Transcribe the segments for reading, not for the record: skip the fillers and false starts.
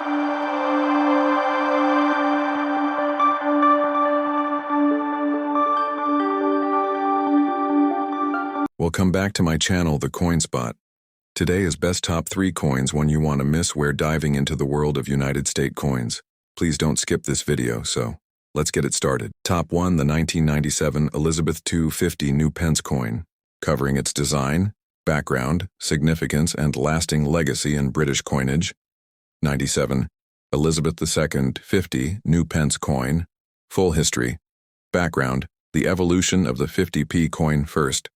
Welcome back to my channel, the Coin Spot. Today is best top 3 coins one you want to miss. We're diving into the world of United States coins. Please don't skip this video, so let's get it started. Top 1, the 1997 Elizabeth II 50 new pence coin, covering its design, background, significance, and lasting legacy in British coinage. 97. Elizabeth II 50 new pence coin, full history, background, the evolution of the 50p coin first.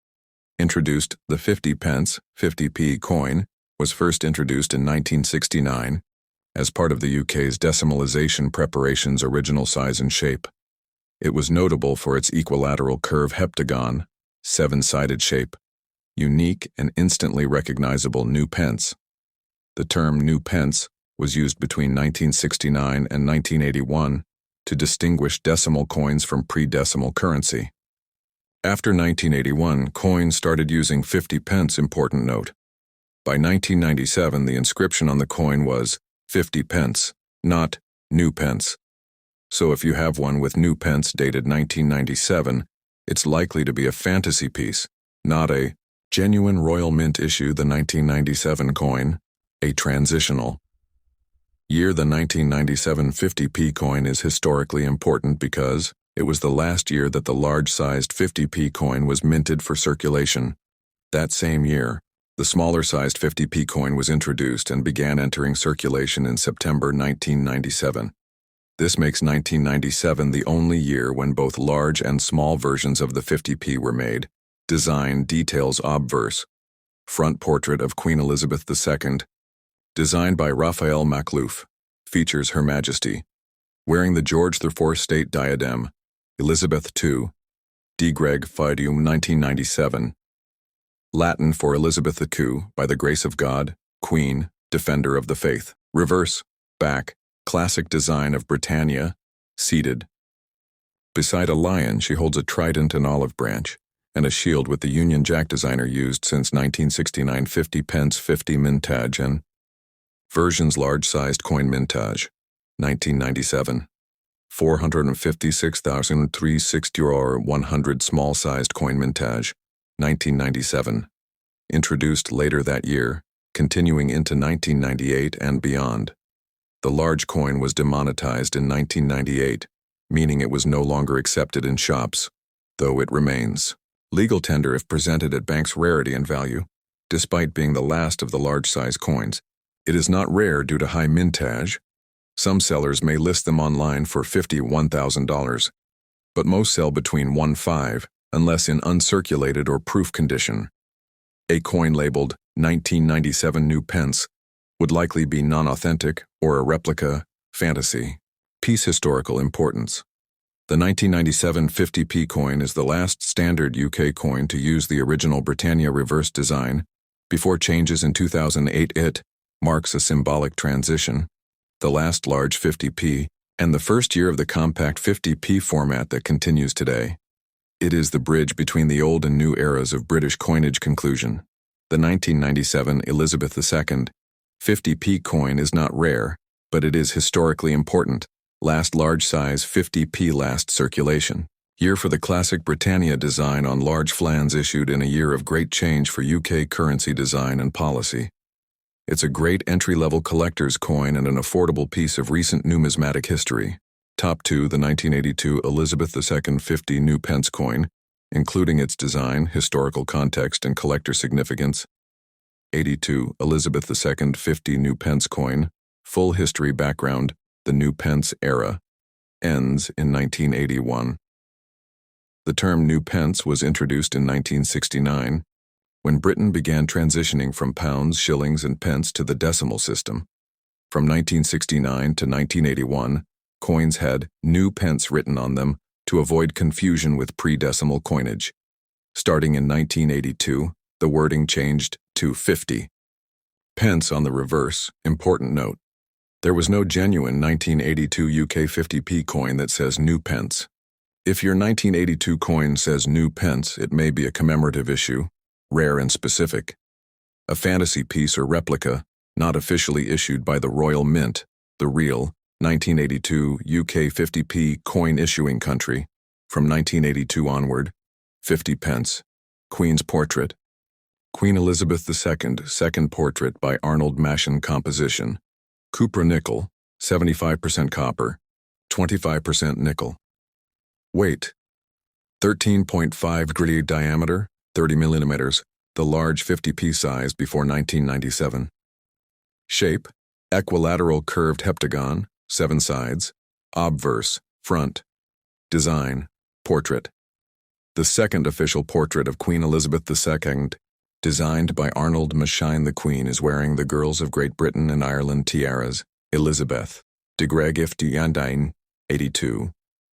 Introduced, the 50 pence, 50p coin, was first introduced in 1969 as part of the UK's decimalisation preparation's original size and shape. It was notable for its equilateral curve heptagon, 7-sided shape, unique and instantly recognizable new pence. The term new pence was used between 1969 and 1981 to distinguish decimal coins from pre-decimal currency. After 1981, coins started using 50 pence. Important note. By 1997, the inscription on the coin was 50 pence, not new pence. So if you have one with new pence dated 1997, it's likely to be a fantasy piece, not a genuine Royal Mint issue. The 1997 coin, a transitional year. The 1997 50p coin is historically important because it was the last year that the large-sized 50p coin was minted for circulation. That same year, the smaller-sized 50p coin was introduced and began entering circulation in September 1997. This makes 1997 the only year when both large and small versions of the 50p were made. Design details obverse. Front portrait of Queen Elizabeth II. Designed by Raphael Makhlouf. Features Her Majesty wearing the George IV state diadem. Elizabeth II, De Greg Fidium 1997. Latin for Elizabeth II, by the grace of God, Queen, Defender of the Faith. Reverse, back, classic design of Britannia, seated. Beside a lion, she holds a trident and olive branch, and a shield with the Union Jack designer used since 1969. 50 pence 50 mintage and versions large-sized coin mintage, 1997. 456,360 or 100 small-sized coin mintage, 1997. Introduced later that year, continuing into 1998 and beyond. The large coin was demonetized in 1998, meaning it was no longer accepted in shops, though it remains legal tender if presented at banks. Rarity and value. Despite being the last of the large-size coins, it is not rare due to high mintage. Some sellers may list them online for $51,000, but most sell between $1,500 unless in uncirculated or proof condition. A coin labeled 1997 new pence would likely be non-authentic or a replica, fantasy. Piece historical importance. The 1997 50p coin is the last standard UK coin to use the original Britannia reverse design. Before changes in 2008, it marks a symbolic transition. The last large 50p, and the first year of the compact 50p format that continues today. It is the bridge between the old and new eras of British coinage. Conclusion. The 1997 Elizabeth II 50p coin is not rare, but it is historically important. Last large-size 50p last circulation. Year for the classic Britannia design on large flans, issued in a year of great change for UK currency design and policy. It's a great entry-level collector's coin and an affordable piece of recent numismatic history. Top 2, the 1982 Elizabeth II 50 new pence coin, including its design, historical context, and collector significance. 82 Elizabeth II 50 new pence coin, full history, background, the new pence era, ends in 1981. The term new pence was introduced in 1969, when Britain began transitioning from pounds, shillings, and pence to the decimal system. From 1969 to 1981, coins had new pence written on them to avoid confusion with pre-decimal coinage. Starting in 1982, the wording changed to 50 pence on the reverse. Important note. There was no genuine 1982 UK 50p coin that says new pence. If your 1982 coin says new pence, it may be a commemorative issue, rare and specific. A fantasy piece or replica, not officially issued by the Royal Mint. The real, 1982 UK 50p coin issuing country, from 1982 onward, 50 pence. Queen's portrait. Queen Elizabeth II, second portrait by Arnold Maschin composition. Cupra nickel, 75% copper, 25% nickel. Weight. 13.5 degree diameter, 30 millimeters, the large 50p size before 1997. Shape. Equilateral curved heptagon, 7 sides. Obverse, front. Design. Portrait. The second official portrait of Queen Elizabeth II, designed by Arnold Maschin. The Queen is wearing the girls of Great Britain and Ireland tiaras. Elizabeth. De Greg if de Yandine, 82.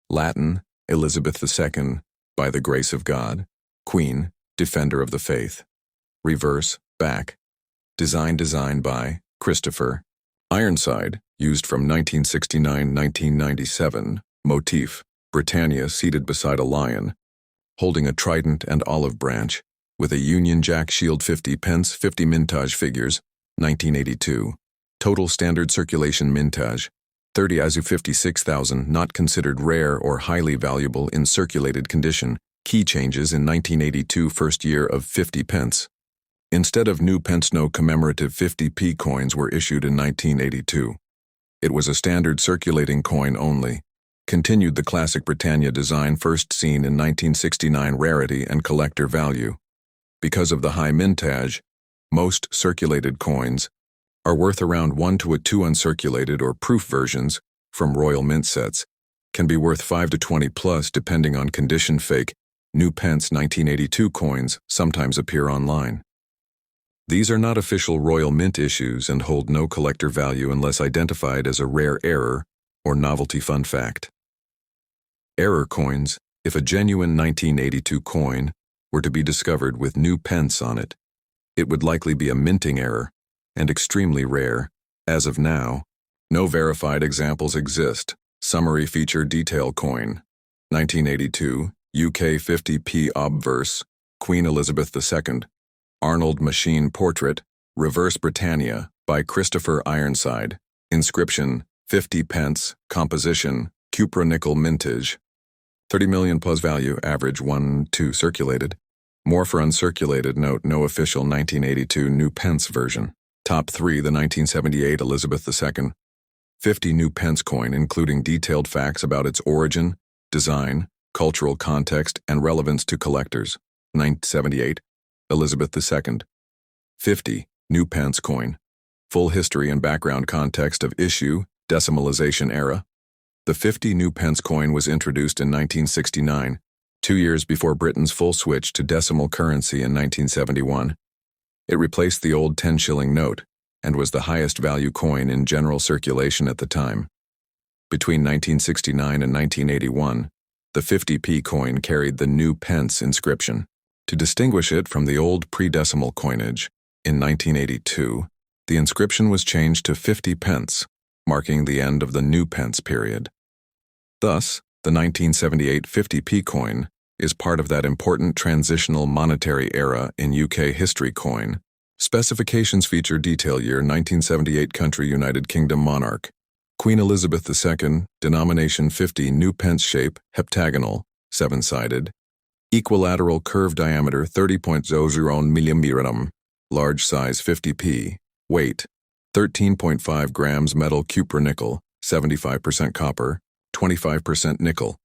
Latin, Elizabeth II, by the grace of God. Queen, defender of the faith. Reverse, back. Designed by Christopher. Ironside, used from 1969-1997. Motif, Britannia seated beside a lion, holding a trident and olive branch, with a Union Jack shield. 50 pence, 50 mintage figures, 1982. Total standard circulation mintage, 30 as of 56,000, not considered rare or highly valuable in circulated condition. Key changes in 1982 first year of 50 pence. Instead of new pence, no commemorative 50p coins were issued in 1982. It was a standard circulating coin only. Continued the classic Britannia design first seen in 1969. Rarity and collector value. Because of the high mintage, most circulated coins are worth around 1 to 2. Uncirculated or proof versions, from Royal Mint sets, can be worth 5 to 20 plus depending on condition. Fake, new pence 1982 coins sometimes appear online. These are not official Royal Mint issues and hold no collector value unless identified as a rare error or novelty. Fun fact. Error coins. If a genuine 1982 coin were to be discovered with new pence on it, it would likely be a minting error and extremely rare. As of now, no verified examples exist. Summary feature detail coin. 1982 UK 50p obverse, Queen Elizabeth II. Arnold Maschin portrait, reverse Britannia, by Christopher Ironside. Inscription, 50 pence, composition, Cupra nickel mintage. 30 million plus value, average 1-2 circulated. More for uncirculated. Note, no official 1982 new pence version. Top 3. The 1978 Elizabeth II 50 new pence coin, including detailed facts about its origin, design, cultural context, and relevance to collectors. 1978 Elizabeth II 50 new pence coin. Full history and background context of issue, decimalization era. The 50 new pence coin was introduced in 1969, 2 years before Britain's full switch to decimal currency in 1971. It replaced the old 10-shilling note and was the highest value coin in general circulation at the time. Between 1969 and 1981, the 50p coin carried the new pence inscription. To distinguish it from the old pre-decimal coinage, in 1982, the inscription was changed to 50 pence, marking the end of the new pence period. Thus, the 1978 50p coin is part of that important transitional monetary era in UK history. Coin. Specifications feature detail year 1978 country United Kingdom monarch. Queen Elizabeth II, denomination 50 new pence shape, heptagonal, 7-sided. Equilateral curve diameter 30.00 mm, large size 50p, weight 13.5 grams metal Cupra nickel, 75% copper, 25% nickel.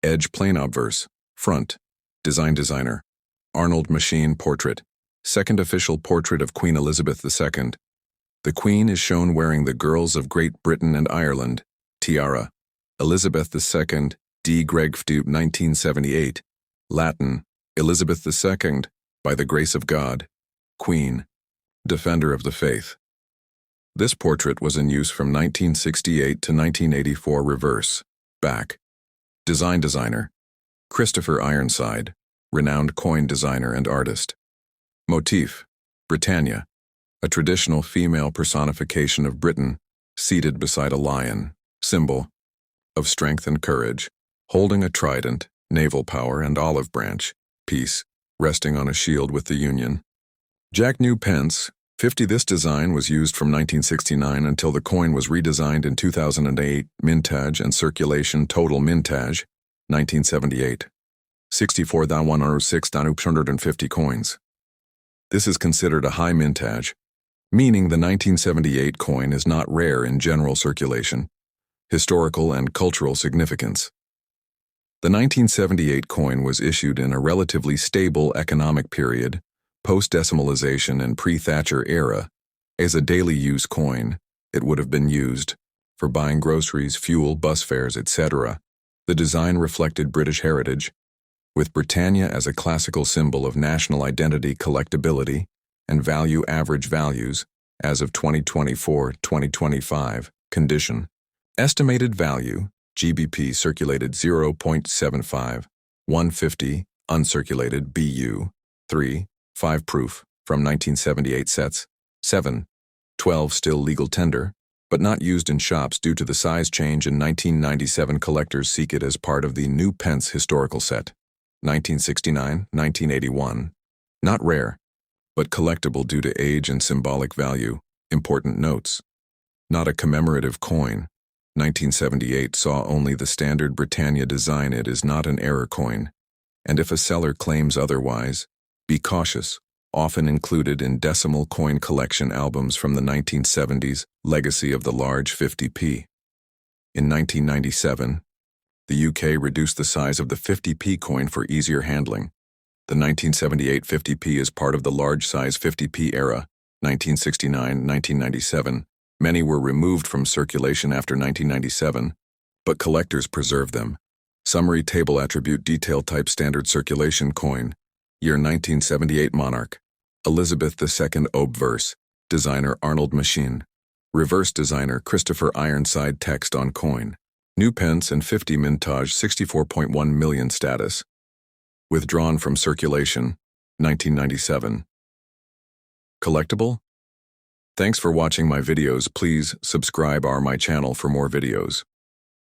Edge plain obverse, front. Designer. Arnold Maschin portrait. Second official portrait of Queen Elizabeth II. The Queen is shown wearing the girls of Great Britain and Ireland tiara. Elizabeth II, D. Greg 1978. Latin, Elizabeth II, by the grace of God. Queen, defender of the faith. This portrait was in use from 1968 to 1984. Reverse, back. Designer. Christopher Ironside, renowned coin designer and artist. Motif, Britannia, a traditional female personification of Britain, seated beside a lion, symbol of strength and courage, holding a trident, naval power, and olive branch, peace, resting on a shield with the Union. Jack new pence, 50. This design was used from 1969 until the coin was redesigned in 2008. Mintage and circulation. Total mintage, 1978. 64,106,250 coins. This is considered a high mintage, meaning the 1978 coin is not rare in general circulation. Historical and cultural significance. The 1978 coin was issued in a relatively stable economic period, post-decimalization and pre-Thatcher era. As a daily use coin, it would have been used for buying groceries, fuel, bus fares, etc. The design reflected British heritage, with Britannia as a classical symbol of national identity, collectability, and value. Average values, as of 2024-2025, condition. Estimated value, GBP circulated 0.75, 150, uncirculated BU, 3, 5 proof, from 1978 sets, 7, 12 still legal tender, but not used in shops due to the size change in 1997. Collectors seek it as part of the new pence historical set, 1969, 1981. Not rare, but collectible due to age and symbolic value. Important notes. Not a commemorative coin. 1978 saw only the standard Britannia design. It is not an error coin, and if a seller claims otherwise, be cautious. Often included in decimal coin collection albums from the 1970s, legacy of the large 50p. In 1997, the UK reduced the size of the 50p coin for easier handling. The 1978 50p is part of the large-size 50p era, 1969-1997. Many were removed from circulation after 1997, but collectors preserve them. Summary table attribute detail type standard circulation coin. Year 1978 monarch. Elizabeth II obverse. Designer Arnold Machine. Reverse designer Christopher Ironside. Text on coin. New pence and 50 mintage 64.1 million status. Withdrawn from circulation, 1997. Collectible? Thanks for watching my videos. Please subscribe to my channel for more videos.